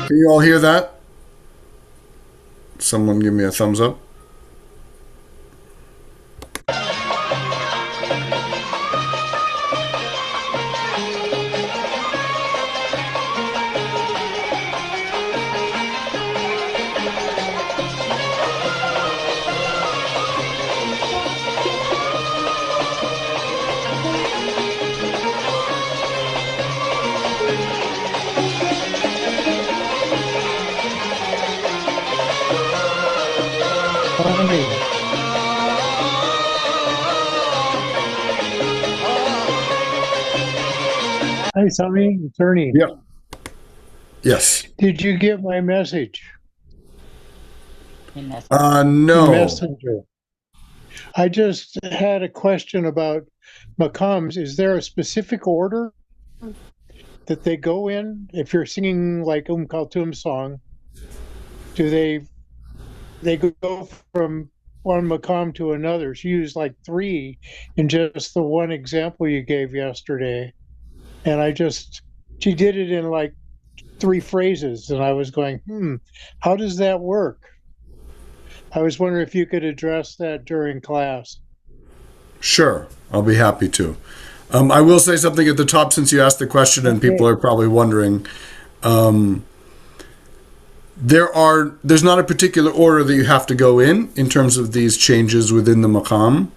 Can you all hear that? Someone give me a thumbs up. Sami. Hi, Sami. It's Ernie. Yep. Yes. Did you get my message in No. Messenger? I just had a question about maqams. Is there a specific order that they go in? If you're singing like Kulthum song, do they go from one maqam to another? She used like three in just the one example you gave yesterday, and she did it in like three phrases, and I was going, how does that work? I was wondering if you could address that during class. Sure. I'll be happy to. I will say something at the top since you asked the question and people Okay. are probably wondering. Um, there's not a particular order that you have to go in terms of these changes within the maqam.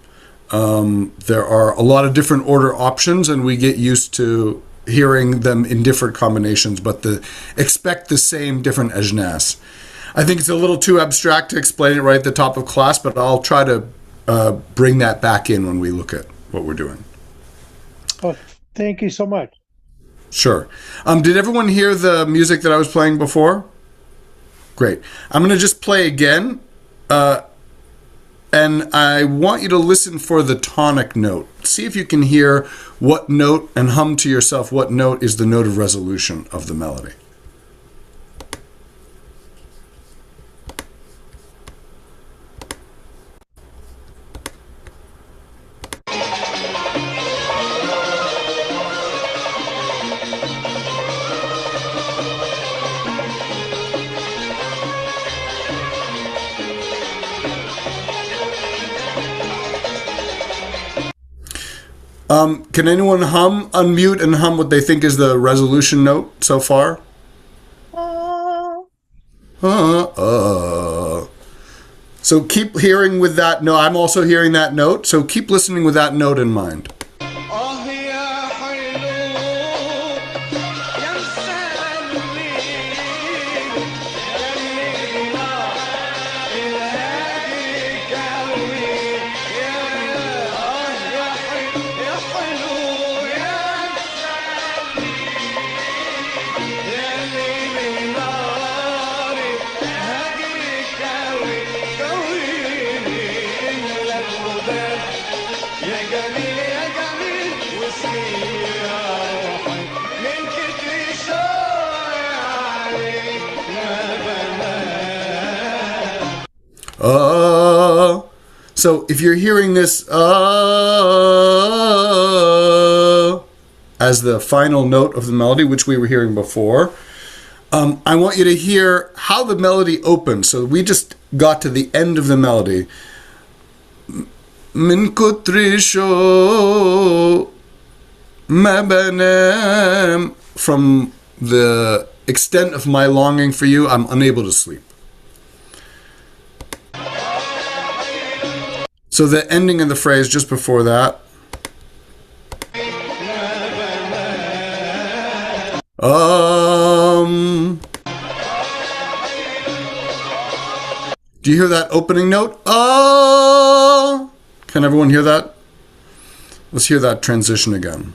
There are a lot of different order options, and we get used to hearing them in different combinations, but expect the same different ajnas. I think it's a little too abstract to explain it right at the top of class, but I'll try to bring that back in when we look at what we're doing. Oh, thank you so much. Sure. Did everyone hear the music that I was playing before? Great. I'm going to just play again, and I want you to listen for the tonic note. See if you can hear what note, and hum to yourself what note is the note of resolution of the melody. Can anyone unmute and hum what they think is the resolution note so far? So keep hearing with that note. I'm also hearing that note, so keep listening with that note in mind. So if you're hearing this as the final note of the melody, which we were hearing before, I want you to hear how the melody opens. So we just got to the end of the melody. Min kutri sho mabanem. From the extent of my longing for you, I'm unable to sleep. So the ending of the phrase just before that. Do you hear that opening note? Can everyone hear that? Let's hear that transition again.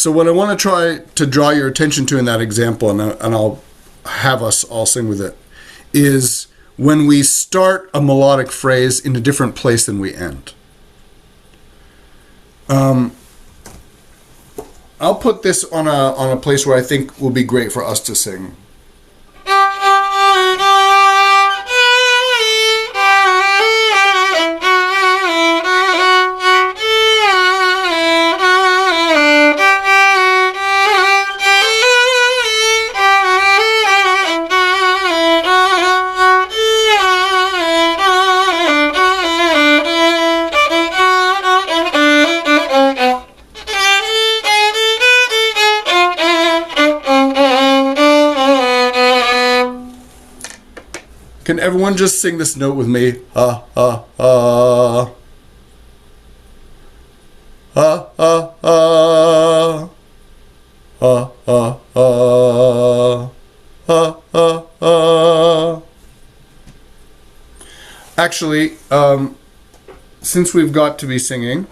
So what I want to try to draw your attention to in that example, and I'll have us all sing with it, is when we start a melodic phrase in a different place than we end. I'll put this on a place where I think will be great for us to sing. Can everyone just sing this note with me? Ah, ah, ah. Ah, ah, ah. Ah, ah, ah. Ah, ah, ah. Actually, since we've got to be singing,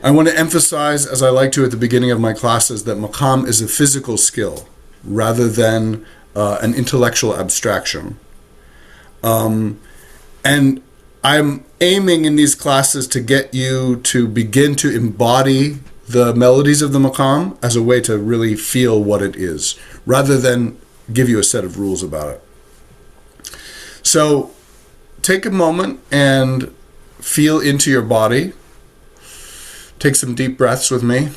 I want to emphasize, as I like to at the beginning of my classes, that maqam is a physical skill rather than an intellectual abstraction. And I'm aiming in these classes to get you to begin to embody the melodies of the maqam as a way to really feel what it is, rather than give you a set of rules about it. So take a moment and feel into your body. Take some deep breaths with me.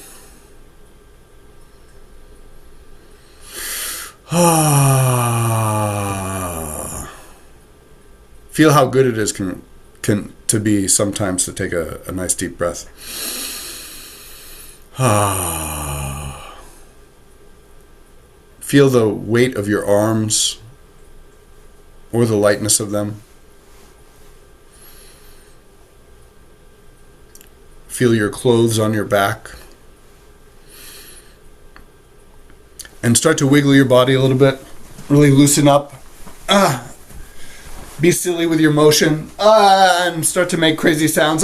Feel how good it is can to be sometimes to take a nice deep breath. Feel the weight of your arms or the lightness of them. Feel your clothes on your back. And start to wiggle your body a little bit. Really loosen up. Be silly with your motion. And start to make crazy sounds.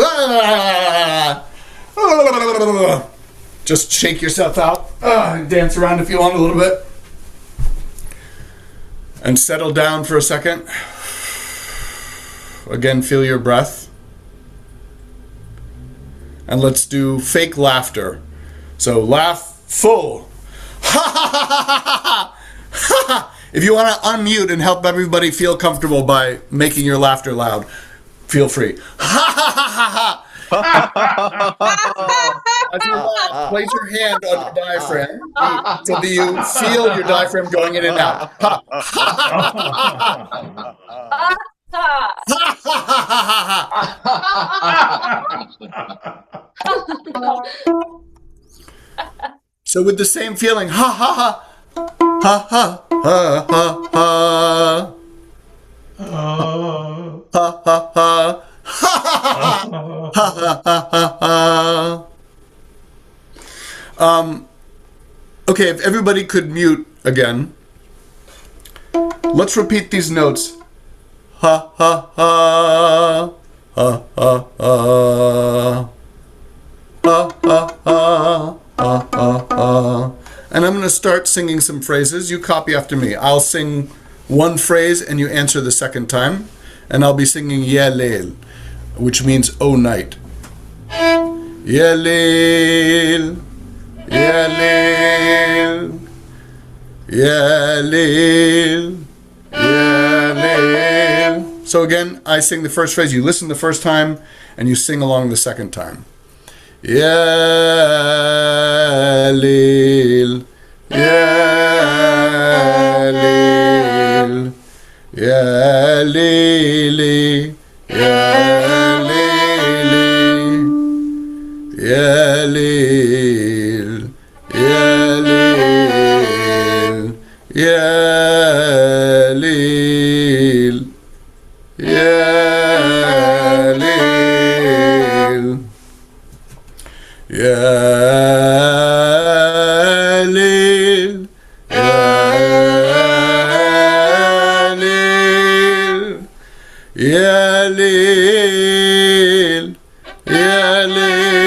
Just shake yourself out. Dance around if you want a little bit. And settle down for a second. Again, feel your breath. And let's do fake laughter. So laugh full. If you want to unmute and help everybody feel comfortable by making your laughter loud, feel free. As you laugh, place your hand on your diaphragm so that you feel your diaphragm going in and out. So with the same feeling, ha ha ha, ha ha ha ha ha, ha ha ha, okay, if everybody could mute again, let's repeat these notes. Ha ha ha, ha ha ha, ha ha ha. And I'm going to start singing some phrases. You copy after me. I'll sing one phrase and you answer the second time. And I'll be singing Ya Layl, which means oh night. Ya Layl, Ya Layl, Ya Layl, Ya Layl. So again, I sing the first phrase. You listen the first time and you sing along the second time. Ya Layl, Ya Layl, Ya Layli, Ya Layli, Ya Layl, Ya Layl, Ya Layl, Ya Layl. Ya Layl, Ya Layl, Ya Layl, Ya Layl,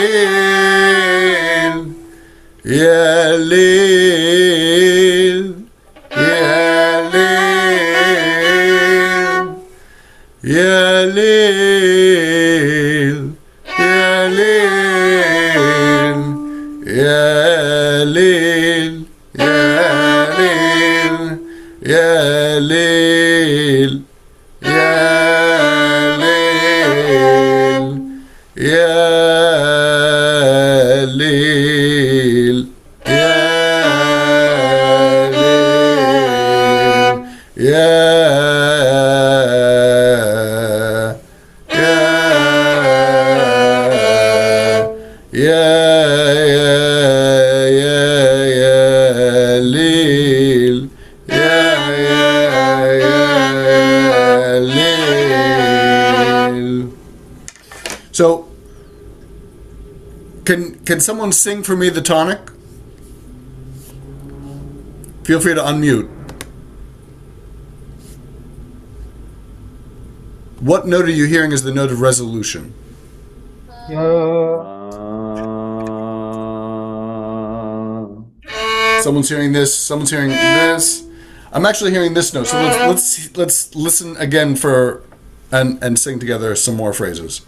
Lil, Ya Lil, Ya Lil, Ya Lil, Ya Lil, Ya Lil, Ya Lil, Ya Lil, So, can someone sing for me the tonic? Feel free to unmute. What note are you hearing as the note of resolution? Someone's hearing this. Someone's hearing this. I'm actually hearing this note. So let's listen again and sing together some more phrases.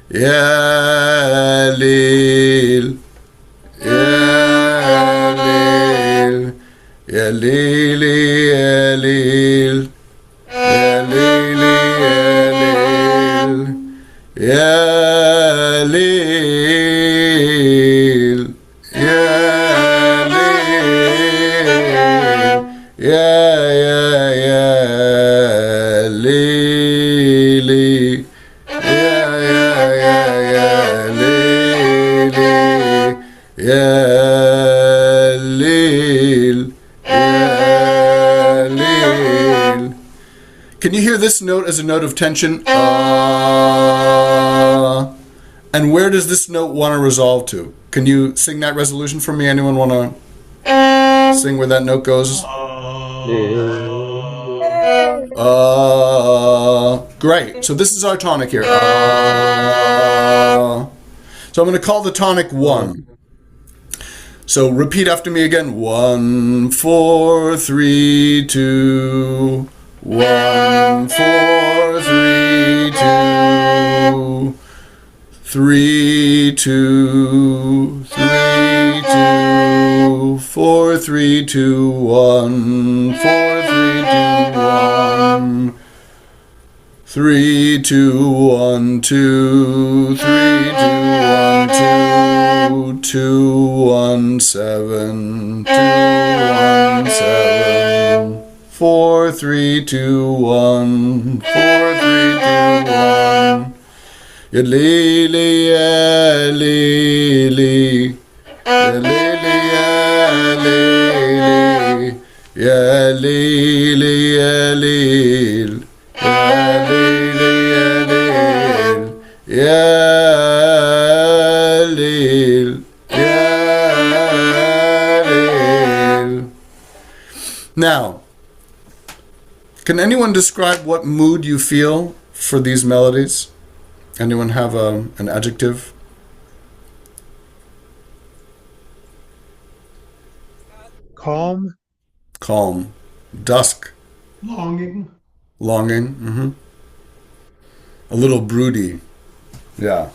Ya Lil, Ya Lil, Ya Lil, Ya Lil, Ya Lil, Ya Lil, Ya Lil, Ya Lil. Can you hear this note as a note of tension? And where does this note want to resolve to? Can you sing that resolution for me? Anyone want to sing where that note goes? Great. So this is our tonic here. So I'm going to call the tonic 1. So repeat after me again. 1, 4, 3, 2. 1, 4, 3, 2. 3, 2, 3, 2. 4, 3, 2, 1. 4, 3, 2, 1. 3, 2, 1, 2, 3, 2, 1, 2, 2, 1, 7, 2, 1, 7, 4, 3, 2, 1, 4, 3, 2, 1. Ya lili, ya lili, ya lili, ya lili, ya lili, ya lili. Ya Lil, Ya Lil. Now, can anyone describe what mood you feel for these melodies? Anyone have an adjective? Calm. Calm. Dusk. Longing. Longing. Mm-hmm. A little broody. Yeah.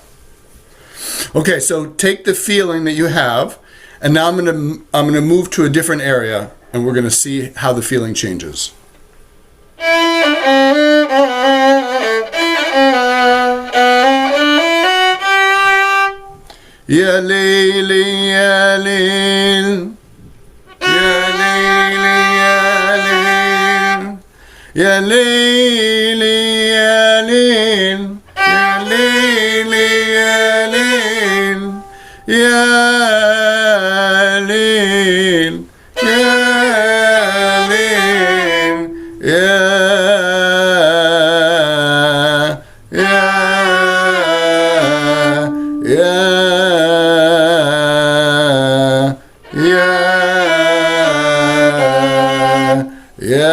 Okay, so take the feeling that you have, and now I'm gonna move to a different area, and we're gonna see how the feeling changes. Ya Lili, Ya Lil, Ya Lili, Ya Lil, Ya Lili, Ya Lil. Ya Lil, Ya Lil, Ya, Ya, Ya, Ya, Ya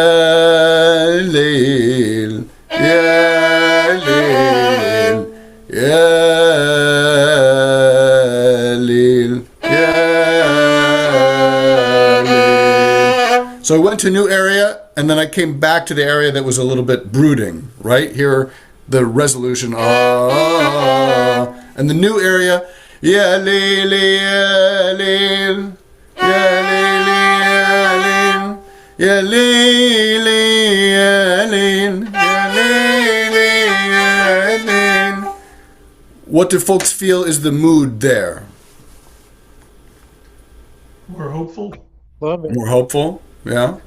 Lil, Ya Lil, Ya. So I went to a new area, and then I came back to the area that was a little bit brooding, right? Here, the resolution, and the new area, yeah, lil, yeah, lil, yeah, lil, yeah, lil, yeah, lil, yeah, lil, yeah, lil. What do folks feel is the mood there? More hopeful. Love it. More hopeful, yeah.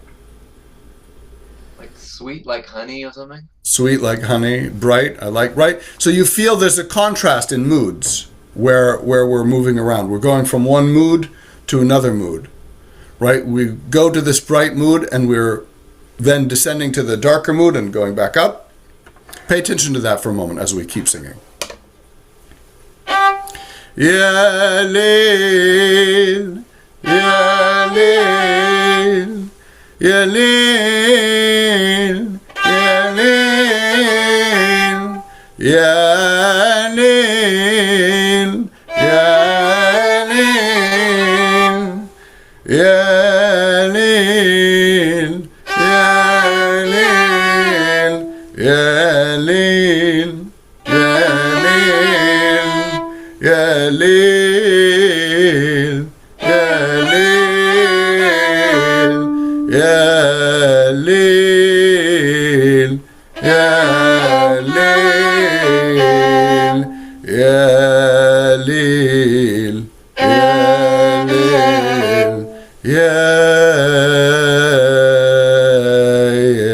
Like sweet like honey or something? Sweet like honey, bright, I like, right? So you feel there's a contrast in moods where we're moving around. We're going from one mood to another mood, right? We go to this bright mood and we're then descending to the darker mood and going back up. Pay attention to that for a moment as we keep singing. Yeah, lil, yeah, lil, yeah, lil, yeah, lil, yeah, lil, yeah, lil, yeah, lil, yeah, lil, yeah, lil, yeah, lil, yeah, lil, yeah, lil, yeah, lil, yeah, lil, yeah, lil, yeah,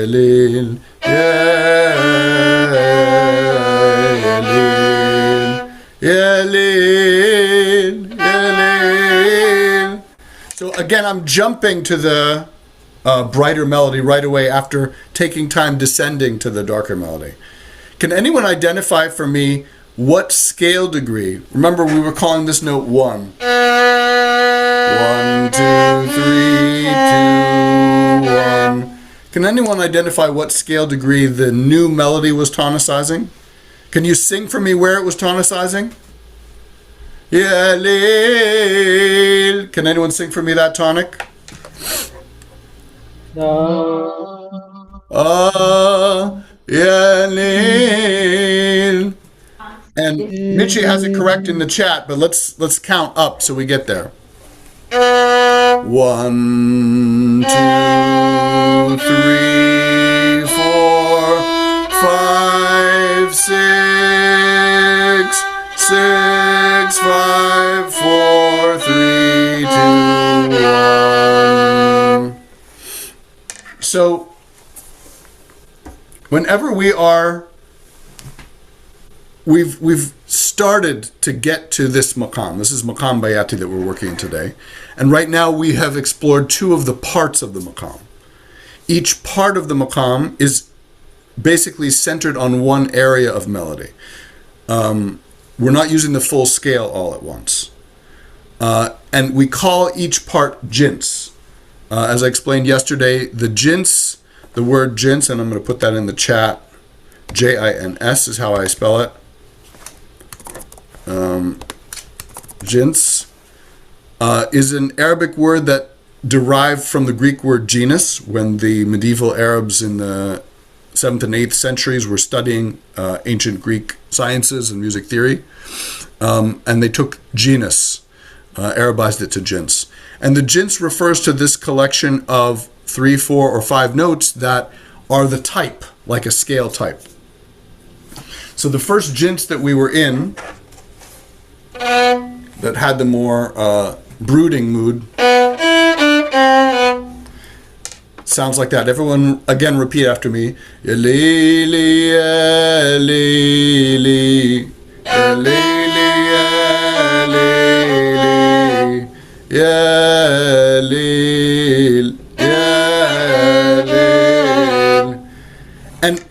lil, yeah, lil, yeah, lil. So again, I'm jumping to the brighter melody right away after taking time descending to the darker melody. Can anyone identify for me what scale degree? Remember, we were calling this note 1. 1, 2, 3, 2, 1. Can anyone identify what scale degree the new melody was tonicizing? Can you sing for me where it was tonicizing? Yeah, lil. Can anyone sing for me that tonic? Yeah, lil. And Mitchie has it correct in the chat, but let's count up so we get there. 1, 2, 3, 4, 5, 6, 6, 5, 4, 3, 2, 1. So, whenever we've started to get to this maqam. This is maqam bayati that we're working in today. And right now we have explored 2 of the parts of the maqam. Each part of the maqam is basically centered on one area of melody. We're not using the full scale all at once. And we call each part jins. As I explained yesterday, the jins, the word jins, and I'm going to put that in the chat, Jins is how I spell it. Jins is an Arabic word that derived from the Greek word genus when the medieval Arabs in the 7th and 8th centuries were studying ancient Greek sciences and music theory. And they took genus, Arabized it to jins. And the jins refers to this collection of 3, 4, or 5 notes that are the type, like a scale type. So the first jins that we were in, that had the more brooding mood, sounds like that. Everyone, again, repeat after me. Ya li, ya li, ya li, ya li, ya li. And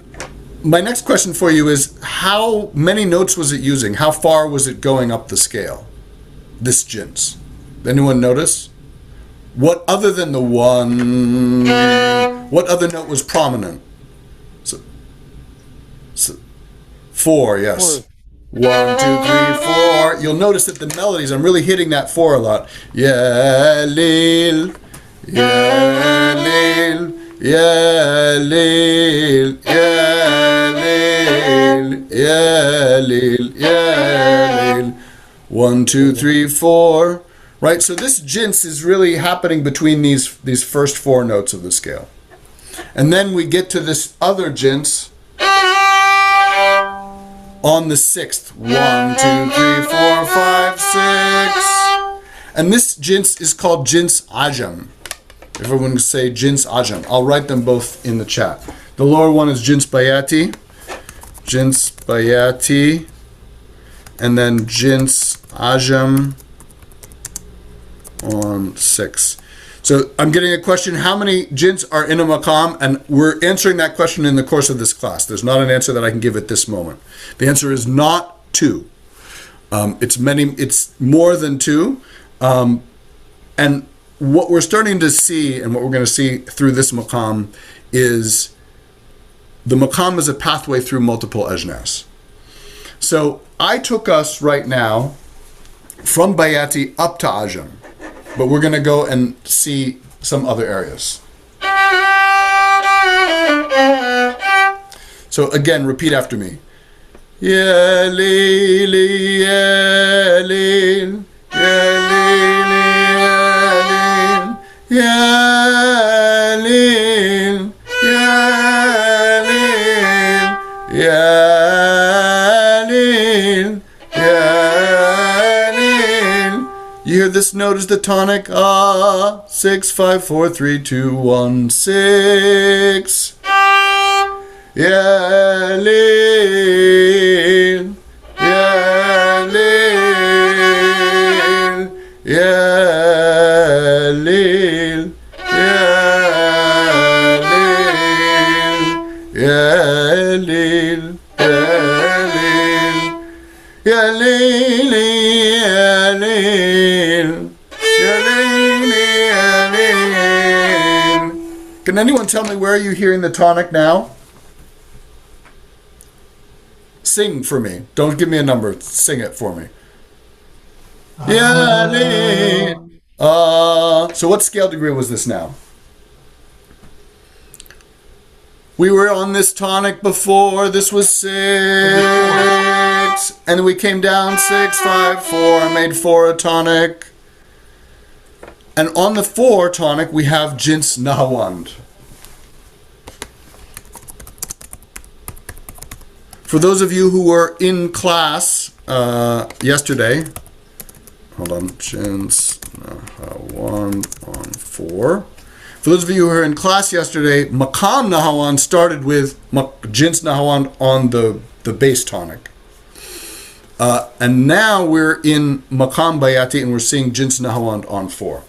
my next question for you is, how many notes was it using? How far was it going up the scale? This jins. Anyone notice? What other than the 1? What other note was prominent? So 4, yes. 1, 2, 3, 4. You'll notice that the melodies, I'm really hitting that 4 a lot. Ya lil, ya lil, ya lil, ya lil, ya lil, ya lil. 1, 2, 3, 4. Right, so this jints is really happening between these first 4 notes of the scale. And then we get to this other jints on the 6th. 1, 2, 3, 4, 5, 6. And this jints is called jints ajam. Everyone can say jints ajam. I'll write them both in the chat. The lower one is jints bayati. Jints bayati. And then jints ajam on 6. So I'm getting a question, how many jints are in a maqam? And we're answering that question in the course of this class. There's not an answer that I can give at this moment. The answer is not 2. It's more than 2. And what we're starting to see, and what we're going to see through this maqam, is the maqam is a pathway through multiple ajnas. So I took us right now from bayati up to ajam. But we're going to go and see some other areas. So again, repeat after me. Ya lil, ya lil, ya lil, ya lil, ya lil, ya lil, ya lil. You hear this note is the tonic. 6, 5, 4, 3, 2, 1, 6. Ya lil, ya lil, ya lil, ya lil, ya lil, ya lil, ya lil, ya lil. Can anyone tell me where are you hearing the tonic now? Sing for me. Don't give me a number. Sing it for me. Ya lil. So what scale degree was this now? We were on this tonic before. This was 6. And then we came down 6, 5, 4, and made 4 a tonic. And on the 4 tonic, we have Jins Nahawand. For those of you who were in class yesterday, hold on, Jins Nahawand on 4. For those of you who were in class yesterday, Maqam Nahawand started with Jins Nahawand on the bass tonic. And now we're in Maqam Bayati and we're seeing Jins Nahawand on 4.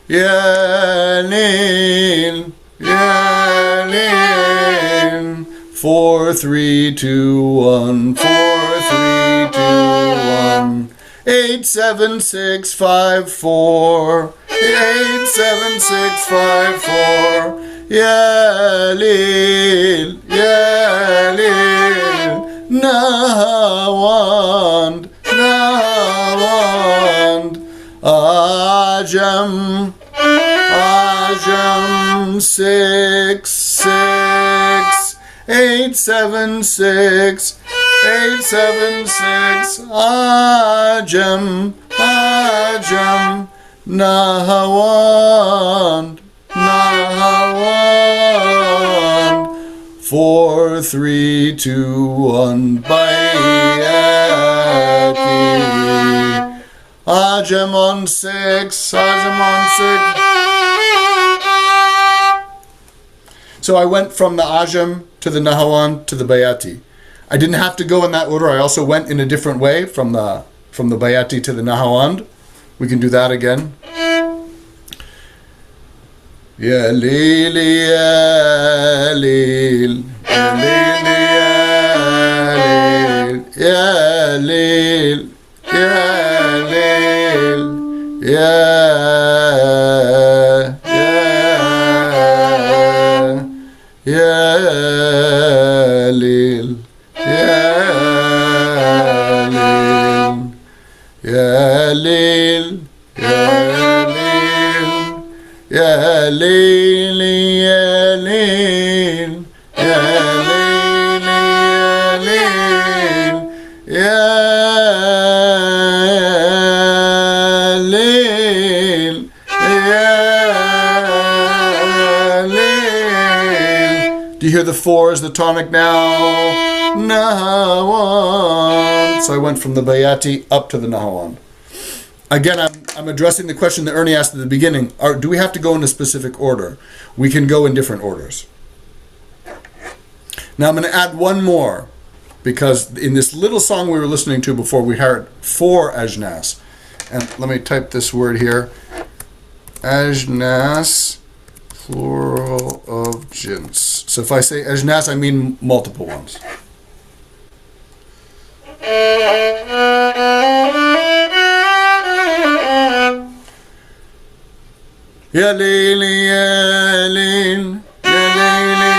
Ya lil, ya lil. 4, 3, 2, 1. 4, 3, 2, 1. 8, 7, 6, 5, 4. 8, 7, 6, 5, 4. Ya lil, ya lil. Nahawand, Nahawand. Ajam, Ajam. 6, 6. 8, 7, 6. 8, 7, 6. Ajam, Ajam. Nahawand, Nahawand. 4, 3, 2, 1. Bayati. Ajam on 6. Ajam on 6. So I went from the Ajam to the Nahawand to the Bayati. I didn't have to go in that order. I also went in a different way from the Bayati to the Nahawand. We can do that again. Ya lil, ya lil, ya lil, ya lil, ya lil, ya lil, ya lil, ya lil, ya lil, ya Ya Leili, Ya Leil, Ya Leili, Ya Leil, Ya Leil. Do you hear the 4 as the tonic now? Nahawan. So I went from the Bayati up to the Nahawan. Again, I'm addressing the question that Ernie asked at the beginning. Do we have to go in a specific order? We can go in different orders. Now I'm going to add one more, because in this little song we were listening to before, we heard 4 ajnas. And let me type this word here. Ajnas, plural of jins. So if I say ajnas, I mean multiple ones. Ya Leili, Ya Leil, Ya Leili,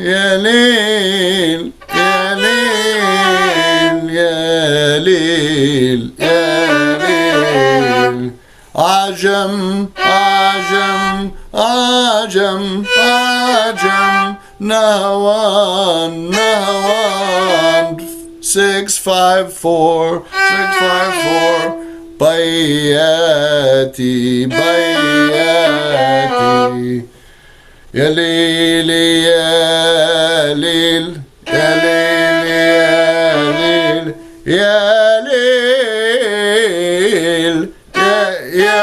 Ya Leil, Ya Leil, Ya Leil, Ya Leil. Ajam, Ajam, Ajam, Ajam, Nahawan, Nahawan. 6, 5, 4, 6, 5, 4. Bayati, Bayati. Ya Leili, Ya Leil, Ya Leili, Ya Leil, Ya Leil, Ya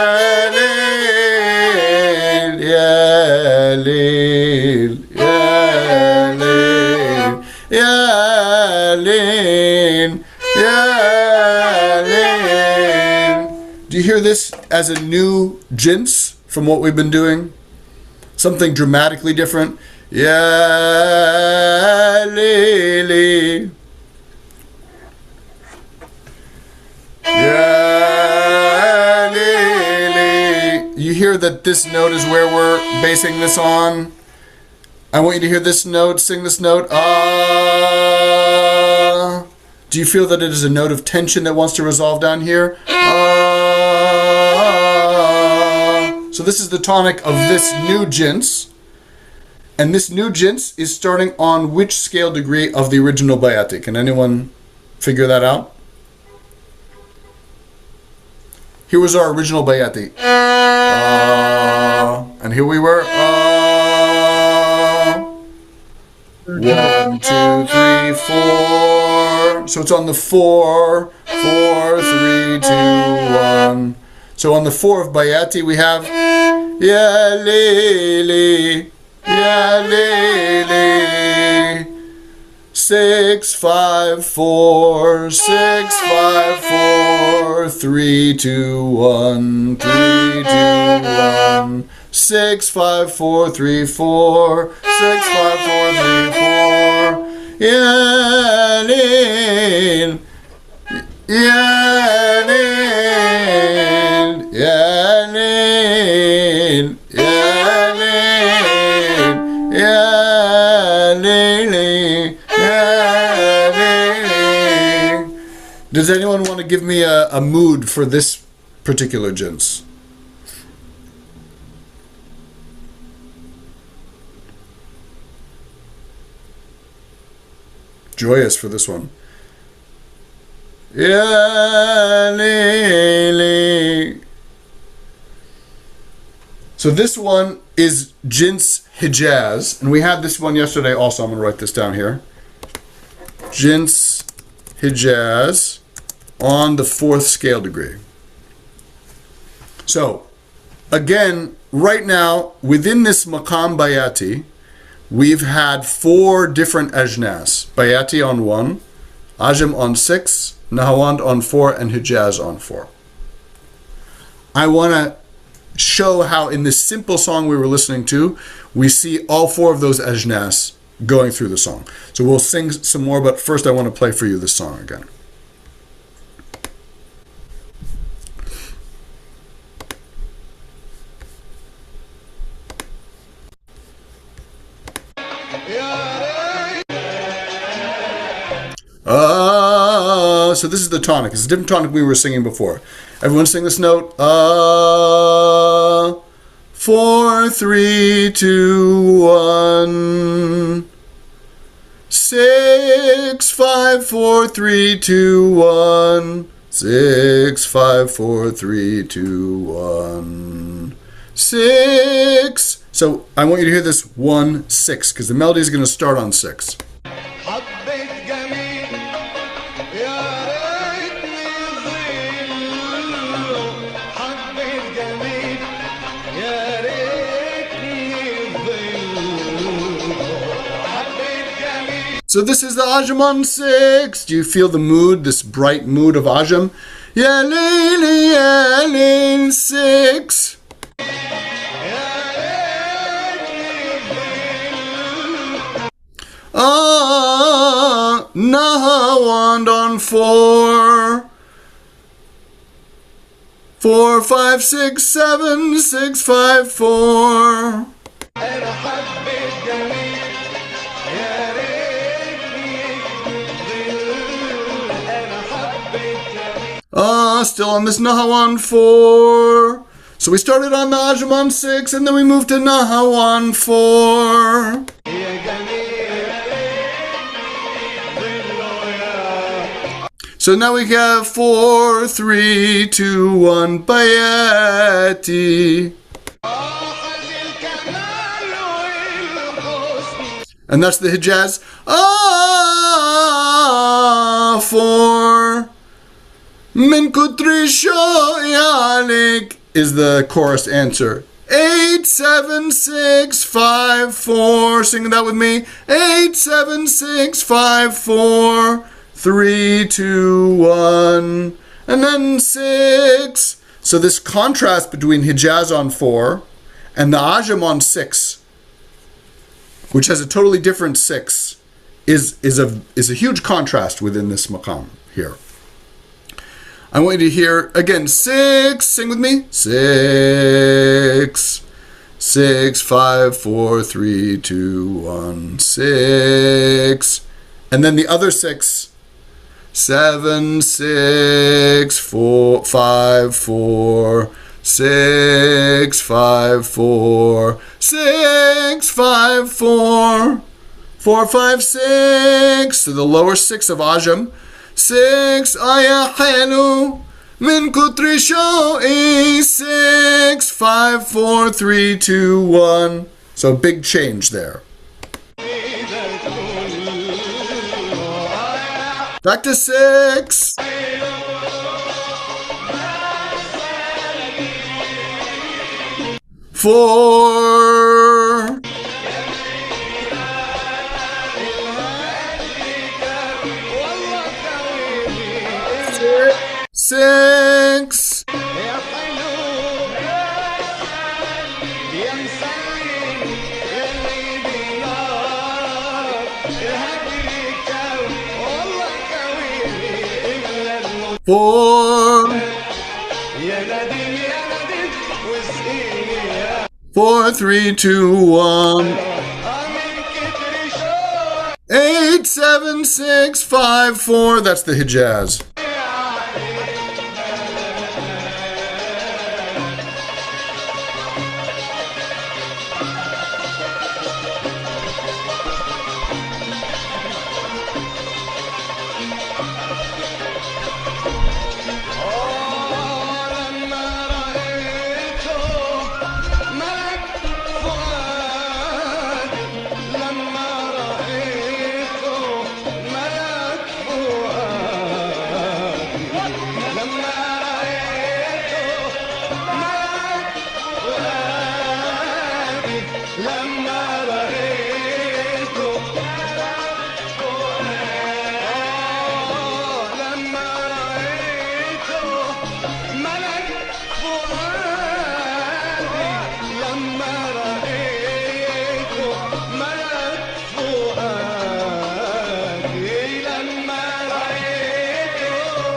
Leil, Ya Leil, Ya Leil, Ya Leil. Do you hear this as a new jins from what we've been doing? Something dramatically different. Ya Leili. Ya Leili. You hear that this note is where we're basing this on? I want you to hear this note, sing this note. Ah. Do you feel that it is a note of tension that wants to resolve down here? So this is the tonic of this new jins. And this new jins is starting on which scale degree of the original bayati? Can anyone figure that out? Here was our original bayati. And here we were. 1, 2, 3, 4. So it's on the 4, 4, 3, 2, 1. So on the 4 of Bayati we have Ya Leili, Ya Leili. 6, 5, 4, 6, 5, 4, 3, 2, 1, 3, 2, 1. 6, 5, 4, 3, 4, 6, 5, 4, 3, 4. Ya Leil, Ya Leil, Ya Leil, Ya Leil, Ya Leili, Ya Leili. Does anyone want to give me a mood for this particular jins? Joyous for this one. Ya Leili. So this one is Jins Hijaz, and we had this one yesterday also. I'm going to write this down here. Jins Hijaz on the 4th scale degree. So, again, right now, within this Maqam Bayati, we've had 4 different ajnas. Bayati on 1, Ajam on 6, Nahawand on 4, and Hijaz on 4. I want to show how in this simple song we were listening to, we see all 4 of those ajnas going through the song. So we'll sing some more, but first I want to play for you this song again. So this is the tonic. It's a different tonic we were singing before. Everyone sing this note. 4, 3, 2, 1. 6, 5, 4, 3, 2, 1. 6, 5, 4, 3, 2, 1. 6. So I want you to hear this 1, 6, because the melody is going to start on 6. So this is the Ajam on 6. Do you feel the mood, this bright mood of Ajam? Ya Layl, 6. Nahawand on 4. 4, 5, 6, 7, 6, 5, 4. Still on this Nahawan 4. So we started on the Ajam 6, and then we moved to Nahawan 4. So now we have 4, 3, 2, 1, Bayati. And that's the Hijaz. 4. Min kutri sho'yalik is the chorus answer. 8, 7, 6, 5, 4. Sing that with me. 8, 7, 6, 5, 4, 3, 2, 1. And then 6. So this contrast between Hijaz on 4 and the Ajam on 6, which has a totally different 6, is a huge contrast within this maqam here. I want you to hear, again, 6. Sing with me. 6. 6, 5, 4, 3, 2, 1, 6. And then the other 6. 7, 6, 4, 5, 4, 6, 5, 4, 6, 5, 4, 4, 5, 6. So the lower 6 of Ajam. 6 ayahalu min kutri sho'i 6 5 4 3 2 1. So big change there. Back to 6. 4. 6. 4. 4, 3, 2, 1. 8, 7, 6, 5, 4. That's the Hijaz.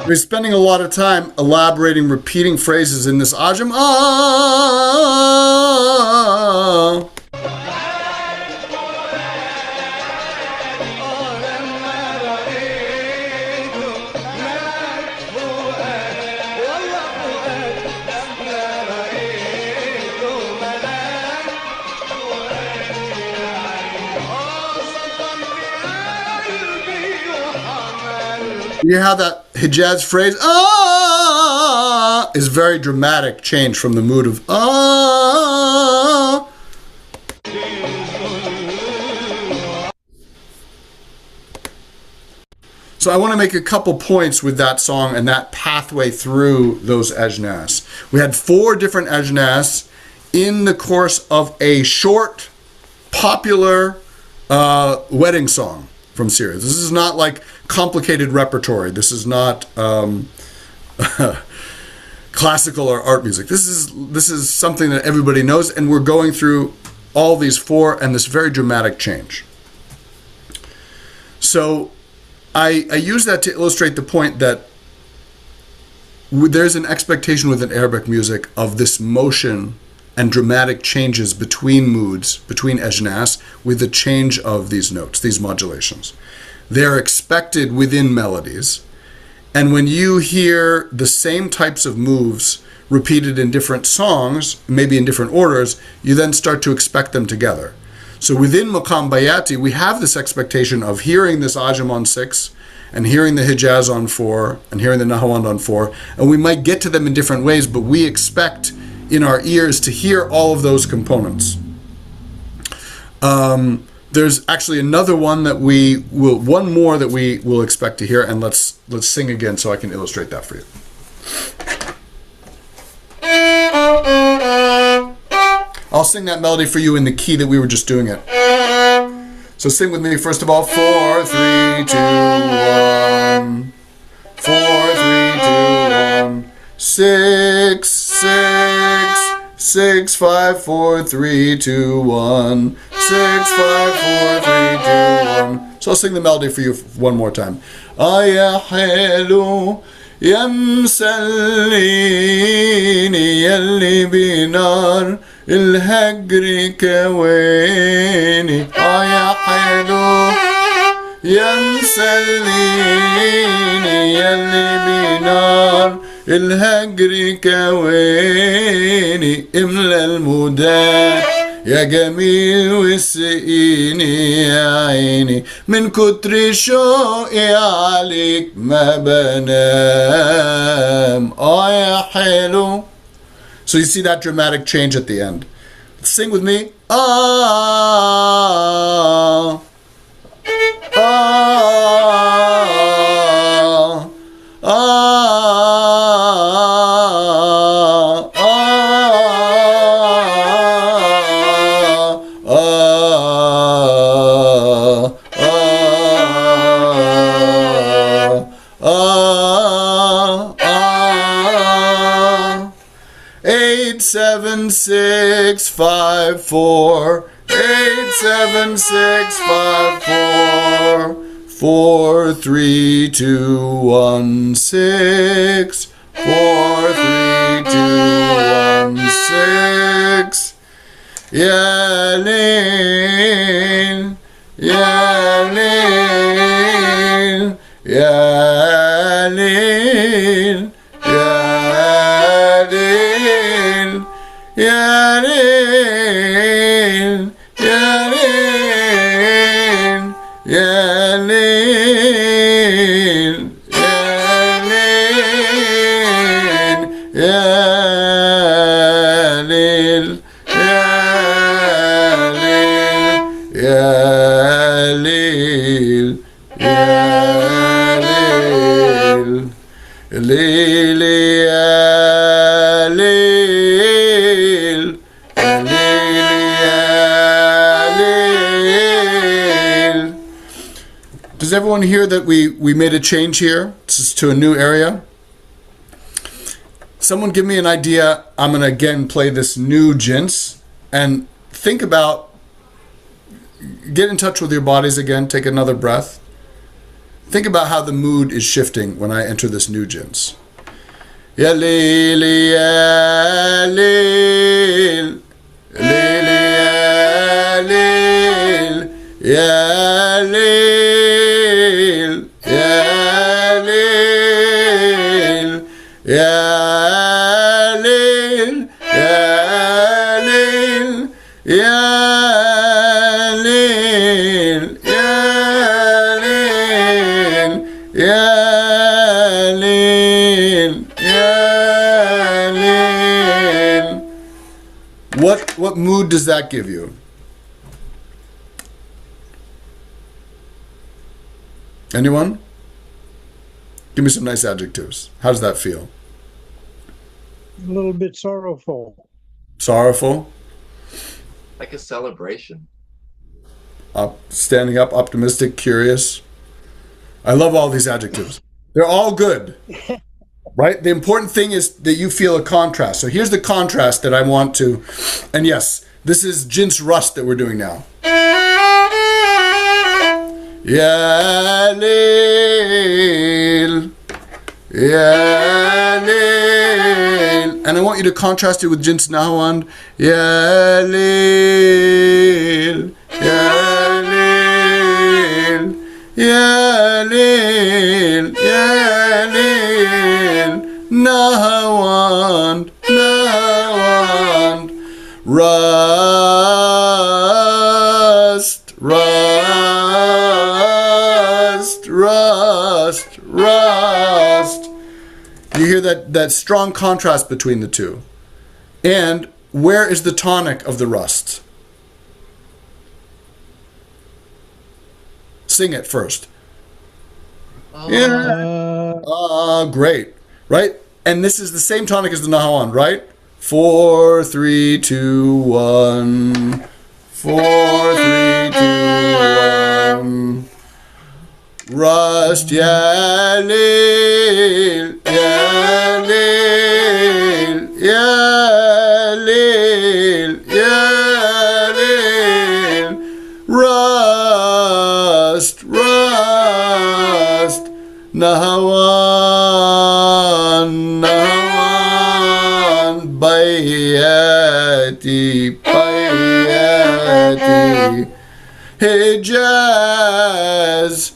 We're spending a lot of time elaborating, repeating phrases in this Ajam. You hear how that Hijaz phrase, ah, is very dramatic change from the mood of ah. So I want to make a couple points with that song and that pathway through those ajnas. We had 4 different ajnas in the course of a short, popular wedding song from Syria. This is not like complicated repertory. This is not classical or art music. This is something that everybody knows, and we're going through all these 4 and this very dramatic change. So I use that to illustrate the point that there's an expectation within Arabic music of this motion and dramatic changes between moods, between ajnas, with the change of these notes, these modulations. They're expected within melodies. And when you hear the same types of moves repeated in different songs, maybe in different orders, you then start to expect them together. So within Maqam Bayati, we have this expectation of hearing this Ajam on 6, and hearing the Hijaz on 4, and hearing the Nahawand on 4, and we might get to them in different ways, but we expect in our ears to hear all of those components. There's actually another one that one more that we will expect to hear, and let's sing again so I can illustrate that for you. I'll sing that melody for you in the key that we were just doing it. So sing with me first of all. 4, 3, 2, 1. 4, 3, 2, 1. 6, 6, 6, 5, 4, 3, 2, 1. 6, 5, 4, 3, 2, 1. So I'll sing the melody for you one more time. Aya حلو يا مسليني يلي بنار الهجر كواني يا حلو يا مسليني يلي بنار الهجر كواني املى المداد يا جميل وسقيني يا عيني من كتر شوقي عليك ما بنام يا حلو. So you see that dramatic change at the end. Sing with me. Ah, ah, ah, Seven, 6, 5, 4. 8, 7, 6, 5, 4. 4, 3, 2, 1, 6. 4, 3, 2, 1, 6. Ya Lil, Ya Lil, Ya Lil, Ya Lil. Ya Lil, Ya Lil, Ya Lil, Ya Lil, Ya Lil, Ya Lil, Ya Lil, Ya Lil, Does everyone hear that we made a change here? This is to a new area. Someone give me an idea. I'm going to again play this new jins and think about, get in touch with your bodies again. Take another breath. Think about how the mood is shifting when I enter this new jins. Ya Lili, Ya Lil, Lili, Ya Lil, Ya Lil, Ya Lil, Ya Lil, Ya Lil, Ya Lil, Ya Lil, Ya what mood does that give you? Anyone? Give me some nice adjectives. How does that feel? A little bit sorrowful. Sorrowful? Like a celebration. Standing up, optimistic, curious. I love all these adjectives. They're all good, right? The important thing is that you feel a contrast. So here's the contrast that I want to, and yes, this is Jins Rust that we're doing now. Ya Leil, Ya Leil. And I want you to contrast it with Jins Nahawand. Ya Leil, Ya Leil, Ya Leil, Ya Leil. Nahawand, Nahawand. Rust, rust, rust, rust. You hear that strong contrast between the two. And where is the tonic of the rust? Sing it first. Yeah. Great. Right? And this is the same tonic as the Nahawan, right? 4, 3, 2, 1. 4, 3, 2, 1. Rust, ya Leil, ya Leil, ya Leil, ya Leil. Rust, rust. Nahawan, Nahawan. Bayati, Bayati. Hijaz,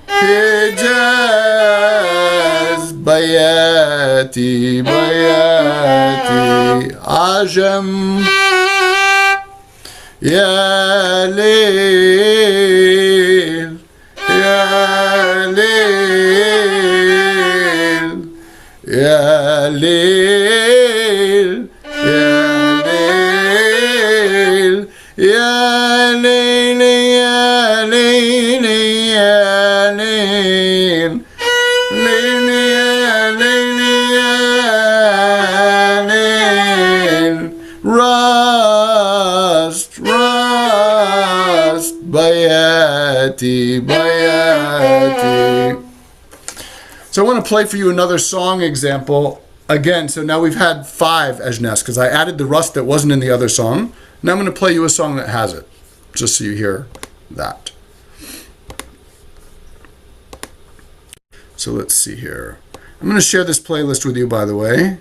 Hijaz. Bayati, Bayati. Ajam. Ya Leil, Ya Leil, Ya Leil, Ya Leil, Ya Leil, Ya Leil, Ya Leil. Leil, ya Leil, ya Leil. Rust, rust. Bayati, Bayati. So I want to play for you another song example. Again, so now we've had 5 Ajnes, because I added the rust that wasn't in the other song. Now I'm going to play you a song that has it, just so you hear that. So let's see here. I'm going to share this playlist with you, by the way.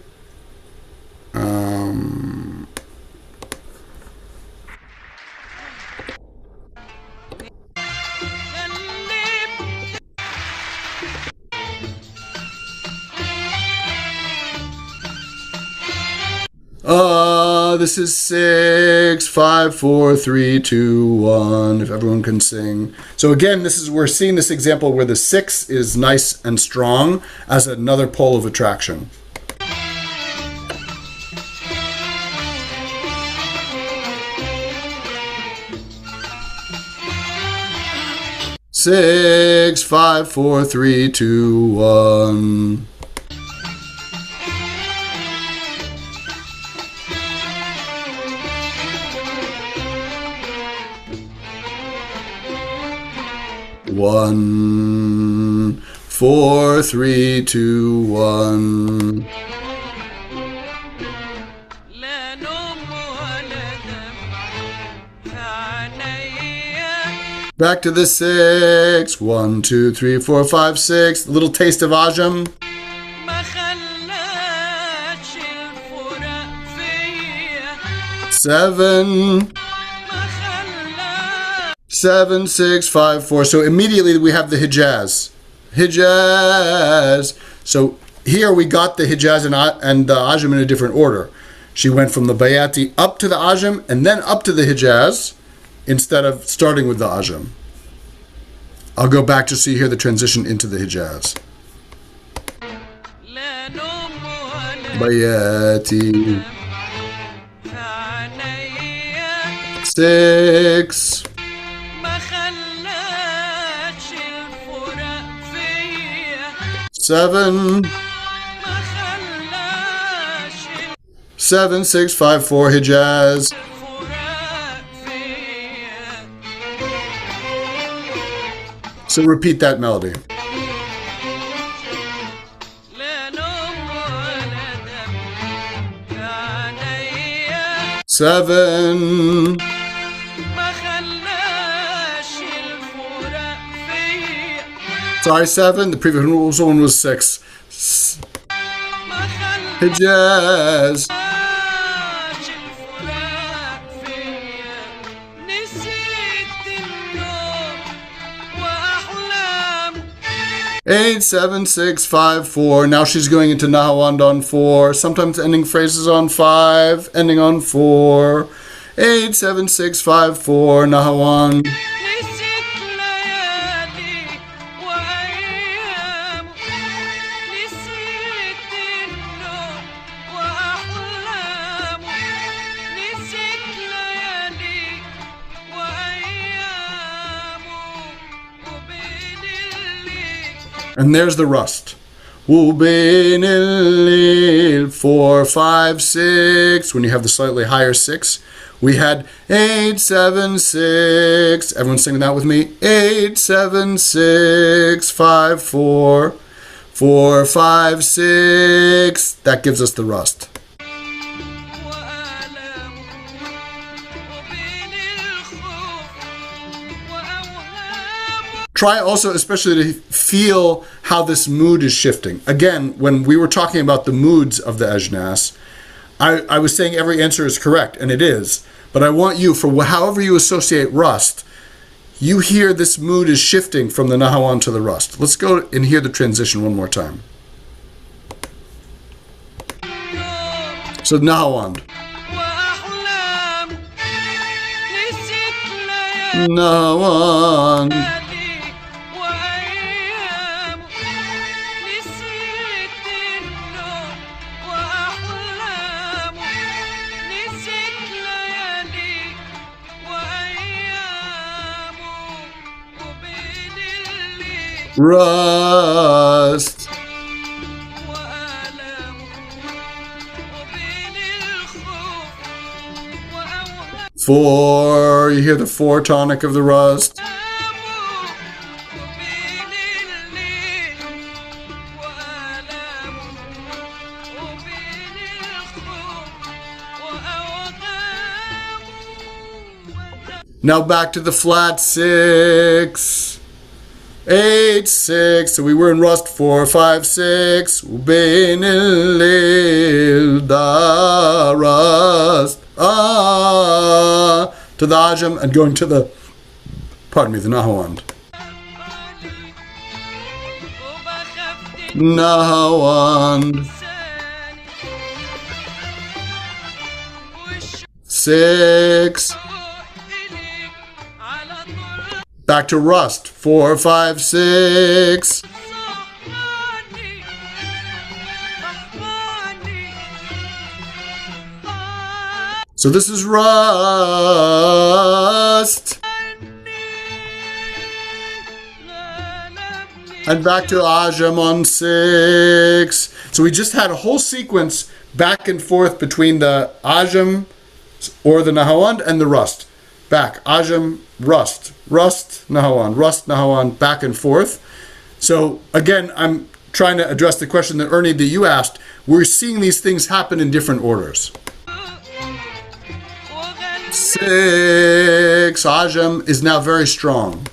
This is 6, 5, 4, 3, 2, 1. If everyone can sing. So again, we're seeing this example where the 6 is nice and strong as another pole of attraction. Six, 5, 4, 3, 2, 1. One, 4, 3, 2, 1. Back to the 6. 1, 2, 3, 4, 5, 6. A little taste of Ajam. 7. 7, 6, 5, 4. So immediately we have the Hijaz. Hijaz. So here we got the Hijaz and the Ajam in a different order. She went from the Bayati up to the Ajam and then up to the Hijaz instead of starting with the Ajam. I'll go back to see here the transition into the Hijaz. Bayati. 6. 7. 7, 6, 5, 4, Hijaz. So repeat that melody. 7. Sorry, 7. The previous one was 6. Hijaz. Eight, 7, 6, 5, 4. Now she's going into Nahawand on 4. Sometimes ending phrases on 5, ending on 4. 8, 7, 6, 5, 4. Nahawand. And there's the rust. 4, 5, 6. When you have the slightly higher 6, we had 8, 7, 6. Everyone singing that with me. 8, 7, 6, 5, 4. 4, 5, 6. That gives us the rust. Try also especially to feel how this mood is shifting. Again, when we were talking about the moods of the Ajnas, I was saying every answer is correct, and it is. But I want you, for however you associate rust, you hear this mood is shifting from the Nahawand to the rust. Let's go and hear the transition one more time. So Nahawand. Nahawand. Rust. 4. You hear the 4 tonic of the rust. Now back to the flat 6. 8, 6. So we were in rust. 4, 5, 6. Ubein da rust. To the Ajam and going to the, pardon me, the Nahawand. Nahawand. 6. Back to rust. 4, 5, 6. So this is rust. And back to Ajam on 6. So we just had a whole sequence back and forth between the Ajam or the Nahawand and the rust. Back, Ajam, rust, rust, Nahawand, back and forth. So again, I'm trying to address the question that Ernie, that you asked. We're seeing these things happen in different orders. 6, Ajam is now very strong.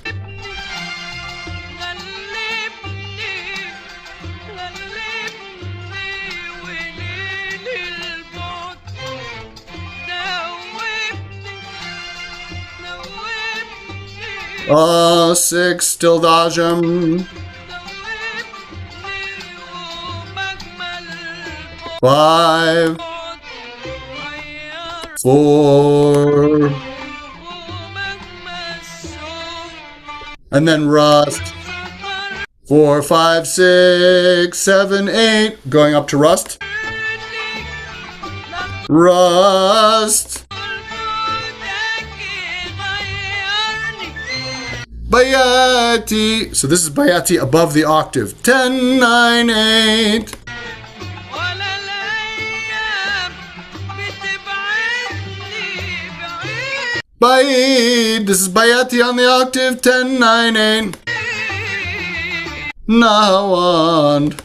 Oh, 6, still Ajam. 5, 4, and then rust. 4, 5, 6, 7, 8, going up to rust. Rust. bayati. So this is bayati above the octave. 10, 9, 8. Baid. This is bayati on the octave. 10, 9, 8. Nahawand.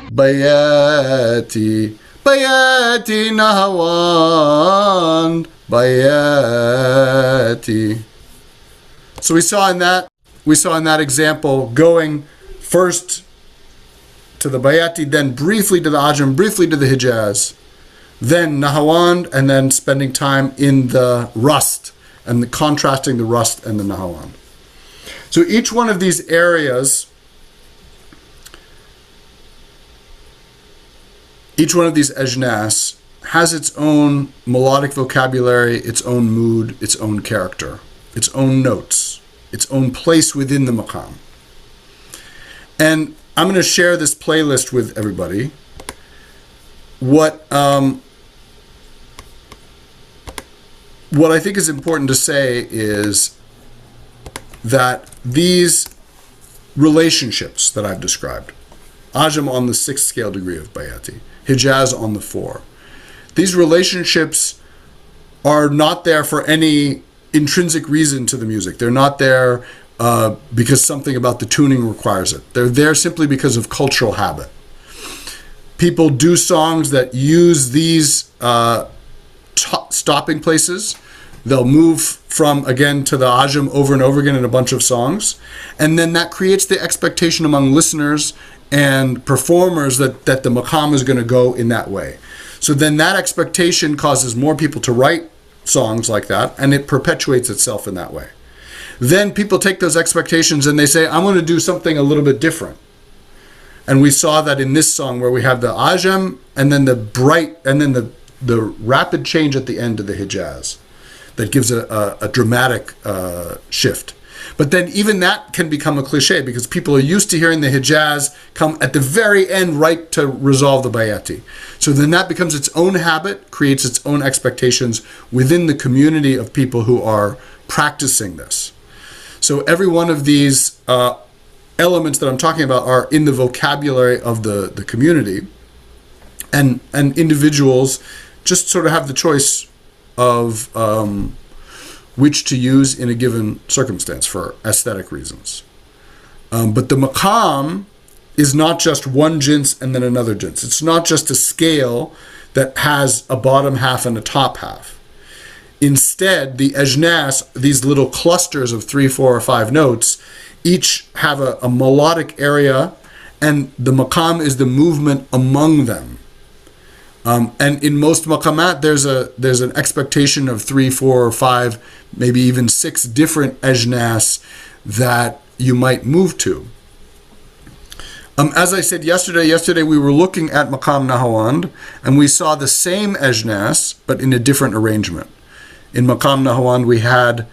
Bayati. Bayati Nahawand. Bayati. So we saw in that example going first to the Bayati, then briefly to the Ajam, briefly to the Hijaz, then Nahawand, and then spending time in the Rust and contrasting the Rust and the Nahawand. So each one of these areas, each one of these ajnas has its own melodic vocabulary, its own mood, its own character, its own notes, its own place within the maqam. And I'm going to share this playlist with everybody. What I think is important to say is that these relationships that I've described, Ajam on the 6th scale degree of Bayati, Hijaz on the 4, these relationships are not there for any intrinsic reason to the music. They're not there because something about the tuning requires it. They're there simply because of cultural habit. People do songs that use these stopping places. They'll move from, again, to the Ajam over and over again in a bunch of songs. And then that creates the expectation among listeners and performers that the maqam is going to go in that way. So then that expectation causes more people to write songs like that, and it perpetuates itself in that way. Then people take those expectations and they say, I'm going to do something a little bit different. And we saw that in this song where we have the Ajam and then the bright, and then the rapid change at the end of the Hijaz. That gives a dramatic shift. But then even that can become a cliche because people are used to hearing the Hijaz come at the very end right to resolve the Bayati. So then that becomes its own habit, creates its own expectations within the community of people who are practicing this. So every one of these elements that I'm talking about are in the vocabulary of the community, and individuals just sort of have the choice of which to use in a given circumstance for aesthetic reasons. But the maqam is not just one jins and then another jins. It's not just a scale that has a bottom half and a top half. Instead, the ajnas, these little clusters of 3, 4, or 5 notes, each have a melodic area, and the maqam is the movement among them. And in most maqamat, there's an expectation of 3, 4, or 5, maybe even 6 different ajnas that you might move to. As I said yesterday we were looking at maqam Nahawand, and we saw the same ajnas, but in a different arrangement. In maqam Nahawand, we had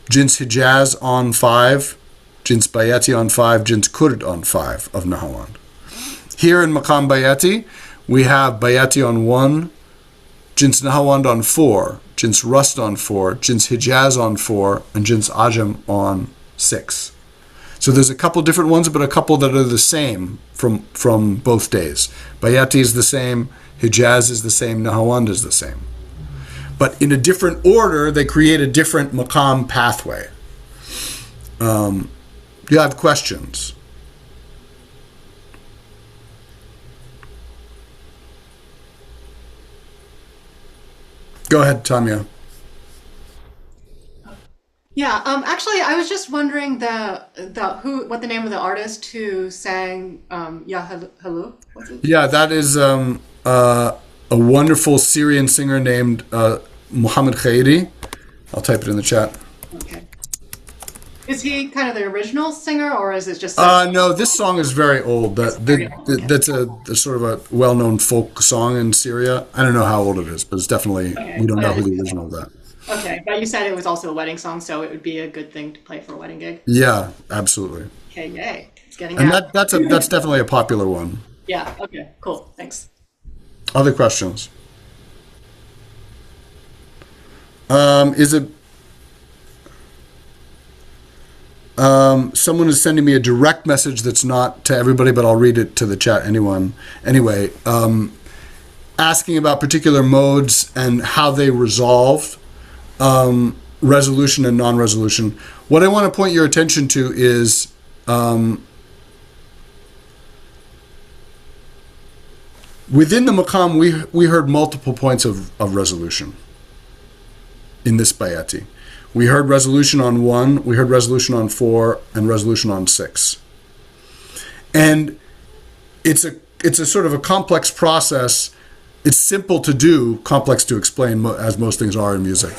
jins Hijaz on 5, jins Bayati on 5, jins Kurd on 5 of Nahawand. Here in maqam Bayati, we have Bayati on 1, jins Nahawand on 4, jins Rust on 4, jins Hijaz on 4, and jins Ajam on 6. So there's a couple different ones, but a couple that are the same from both days. Bayati is the same, Hijaz is the same, Nahawand is the same. But in a different order, they create a different maqam pathway. Do you have questions? Go ahead, Tanya. Yeah, actually, I was just wondering what the name of the artist who sang Ya Hello? What's it? Yeah, that is a wonderful Syrian singer named Muhammad Khairi. I'll type it in the chat. Okay. Is he kind of the original singer, or is it just? No, this song is very old. That's a sort of a well-known folk song in Syria. I don't know how old it is, but it's definitely, we don't know who the original of that. Okay, but you said it was also a wedding song, so it would be a good thing to play for a wedding gig. Yeah, absolutely. Okay, yay! It's getting And out. that's definitely a popular one. Yeah. Okay. Cool. Thanks. Other questions? Is it Someone is sending me a direct message that's not to everybody, but I'll read it to the chat anyway. Asking about particular modes and how they resolve resolution and non-resolution. What I want to point your attention to is within the maqam, we heard multiple points of resolution in this bayati. We heard resolution on 1, we heard resolution on 4, and resolution on 6. And it's a sort of a complex process. It's simple to do, complex to explain, as most things are in music.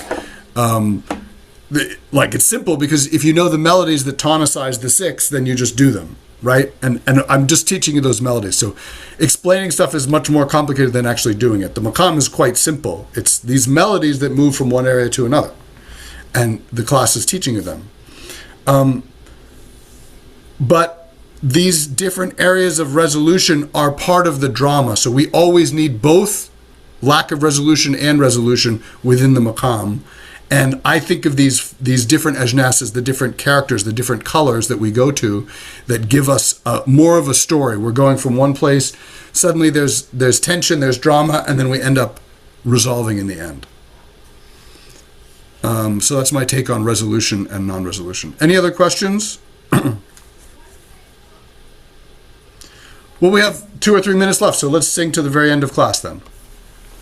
It's simple because if you know the melodies that tonicize the 6, then you just do them, right? And I'm just teaching you those melodies. So explaining stuff is much more complicated than actually doing it. The maqam is quite simple. It's these melodies that move from one area to another. And the class is teaching you them. But these different areas of resolution are part of the drama. So we always need both lack of resolution and resolution within the maqam. And I think of these different ajnas as the different characters, the different colors that we go to that give us more of a story. We're going from one place, suddenly there's tension, there's drama, and then we end up resolving in the end. So that's my take on resolution and non-resolution. Any other questions? Well, we have 2 or 3 minutes left, so let's sing to the very end of class then.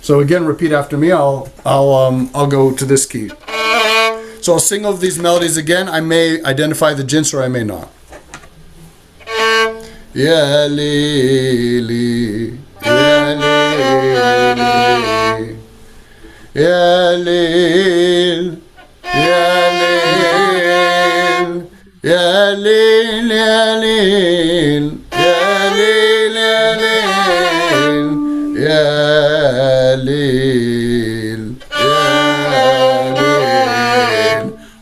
So again, repeat after me. I'll go to this key. So I'll sing over these melodies again. I may identify the jins or I may not. Ya Lili, Ya Lili, Ya Lil, Ya Lil, Ya Lil, Ya Lil, Ya Lil, Ya Lil, Ya Lil, Ya Lil.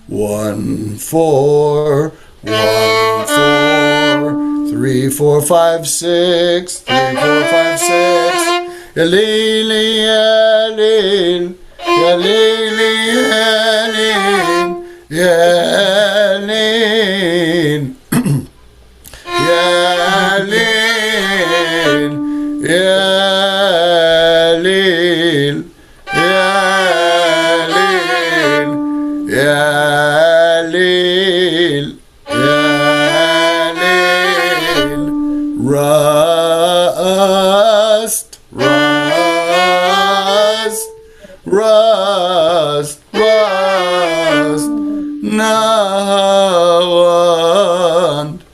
1 4 1 4 3 4 5 6 3 4 5 6 Ya Lil, Ya Lil, Ya Lil, Ya Lil, Ya Lil, Ya Lil, Ya Lil, Ya Lil, Ya Lil. Rust, rust, rust, rust. Nawand,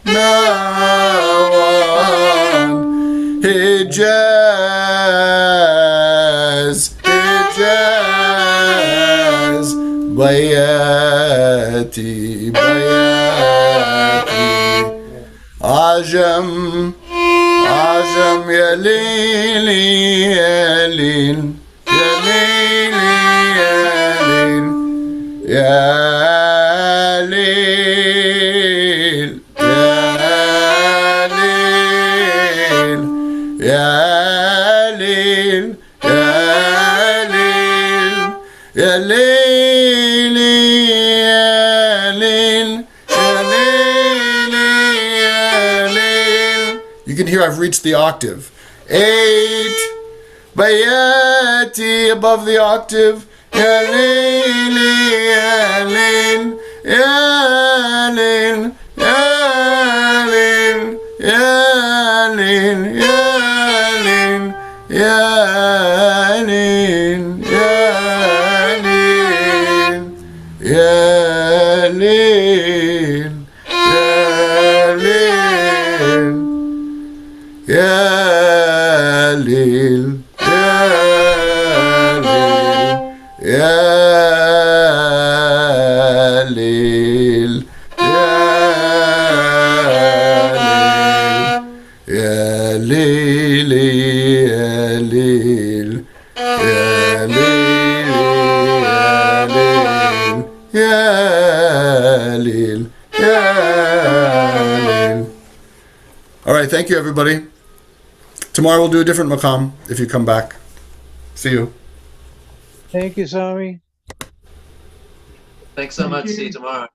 nawand. Hijaz, Hijaz. Bayati, bayati. Ajam, ajam. Ya Lili, Ya Lil, Ya Lili, Ya Lil, Ya Lil, Ya Lil, Ya Lil, Ya Lil, Ya Lil, Ya Lil, Ya Lil. You can hear I've reached the octave. 8, bayati, above the octave. Ya Lil, Ya Lil, Ya Lil, Ya Lil, Ya Lil, Ya Lil, Ya Lil, Ya Lil, Ya Lil, Ya Lil, Ya Lil, Ya Lil, Ya Lil, Ya Lil, Ya Lil. All right, thank you, everybody. Tomorrow we'll do a different maqam if you come back. See you. Thank you, Sami. Thanks so much. See you tomorrow.